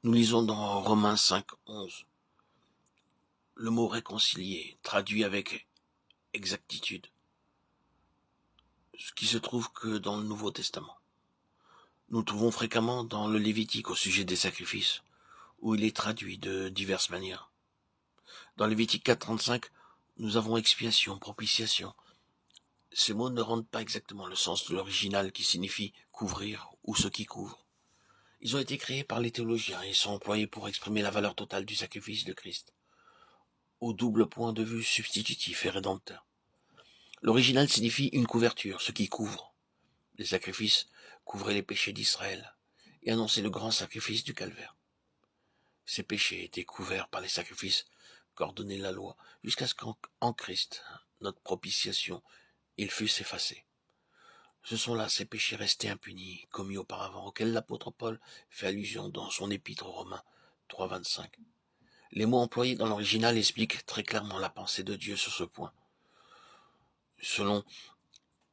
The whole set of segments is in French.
Nous lisons dans Romains 5, 11, le mot réconcilier, traduit avec exactitude, ce qui se trouve que dans le Nouveau Testament. Nous le trouvons fréquemment dans le Lévitique au sujet des sacrifices, où il est traduit de diverses manières. Dans Lévitique 4, 35, nous avons expiation, propitiation. Ces mots ne rendent pas exactement le sens de l'original qui signifie couvrir ou ce qui couvre. Ils ont été créés par les théologiens et sont employés pour exprimer la valeur totale du sacrifice de Christ, au double point de vue substitutif et rédempteur. L'original signifie une couverture, ce qui couvre. Les sacrifices couvraient les péchés d'Israël et annonçaient le grand sacrifice du calvaire. Ces péchés étaient couverts par les sacrifices qu'ordonnait la loi, jusqu'à ce qu'en Christ, notre propitiation, ils fussent effacés. Ce sont là ces péchés restés impunis, commis auparavant, auxquels l'apôtre Paul fait allusion dans son épître aux Romains 3, 25. Les mots employés dans l'original expliquent très clairement la pensée de Dieu sur ce point. Selon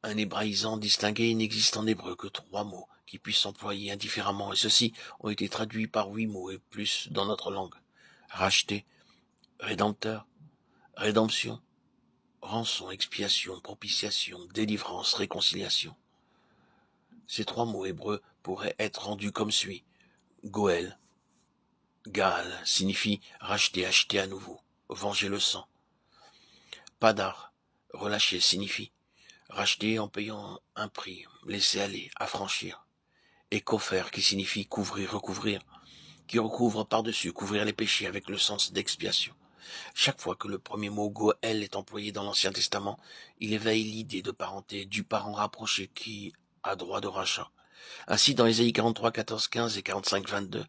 un hébraïsant distingué, il n'existe en hébreu que 3 mots qui puissent s'employer indifféremment, et ceux-ci ont été traduits par 8 mots et plus dans notre langue. Racheter, rédempteur, rédemption, rançon, expiation, propitiation, délivrance, réconciliation. Ces 3 mots hébreux pourraient être rendus comme suit. Goël, Gaal, signifie racheter, acheter à nouveau, venger le sang. Padar, relâcher, signifie racheter en payant un prix, laisser aller, affranchir. Et Kofer, qui signifie couvrir, recouvrir, qui recouvre par-dessus, couvrir les péchés avec le sens d'expiation. Chaque fois que le premier mot Goël est employé dans l'Ancien Testament, il éveille l'idée de parenté du parent rapproché qui a droit de rachat. Ainsi, dans Ésaïe 43, 14, 15 et 45, 22,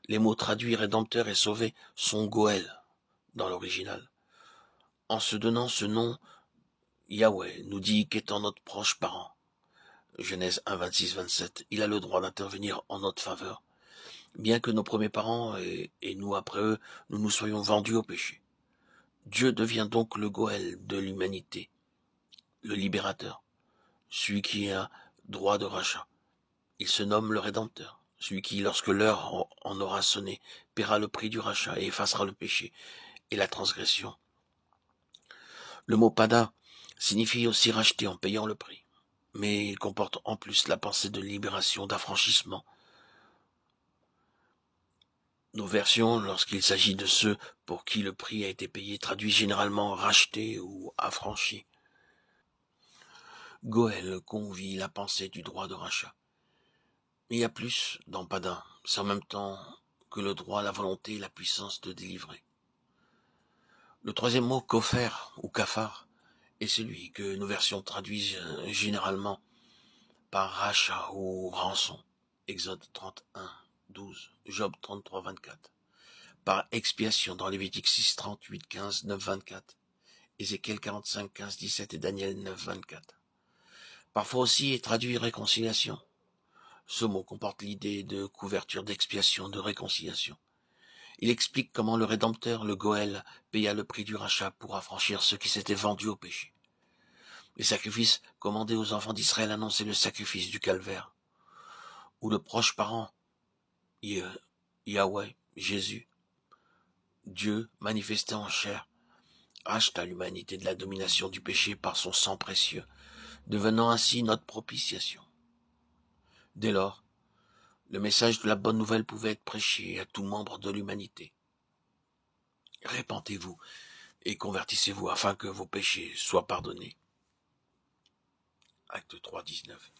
les mots traduits rédempteur et sauvé sont Goël dans l'original. En se donnant ce nom, Yahweh nous dit qu'étant notre proche parent, Genèse 1, 26, 27, il a le droit d'intervenir en notre faveur, bien que nos premiers parents et nous après eux, nous nous soyons vendus au péché. Dieu devient donc le Goël de l'humanité, le libérateur, celui qui a droit de rachat. Il se nomme le Rédempteur, celui qui, lorsque l'heure en aura sonné, paiera le prix du rachat et effacera le péché et la transgression. Le mot pada signifie aussi racheter en payant le prix, mais il comporte en plus la pensée de libération, d'affranchissement. Nos versions, lorsqu'il s'agit de ceux pour qui le prix a été payé, traduisent généralement racheté ou affranchi. Goël convie la pensée du droit de rachat. Mais il y a plus dans Pada, c'est en même temps que le droit, la volonté et la puissance de délivrer. Le troisième mot, kofer ou kafar, est celui que nos versions traduisent généralement par rachat ou rançon. Exode 31, 12, Job 33, 24. Par expiation dans Lévitique 6, 38, 15, 9, 24. Ézéchiel 45, 15, 17 et Daniel 9, 24. Parfois aussi est traduit réconciliation. Ce mot comporte l'idée de couverture, d'expiation, de réconciliation. Il explique comment le Rédempteur, le Goël, paya le prix du rachat pour affranchir ceux qui s'étaient vendus au péché. Les sacrifices commandés aux enfants d'Israël annonçaient le sacrifice du calvaire, où le proche parent, Yahweh, Jésus, Dieu manifesté en chair, racheta l'humanité de la domination du péché par son sang précieux, devenant ainsi notre propitiation. Dès lors, le message de la bonne nouvelle pouvait être prêché à tout membre de l'humanité. Répentez-vous et convertissez-vous afin que vos péchés soient pardonnés. Acte 3, 19.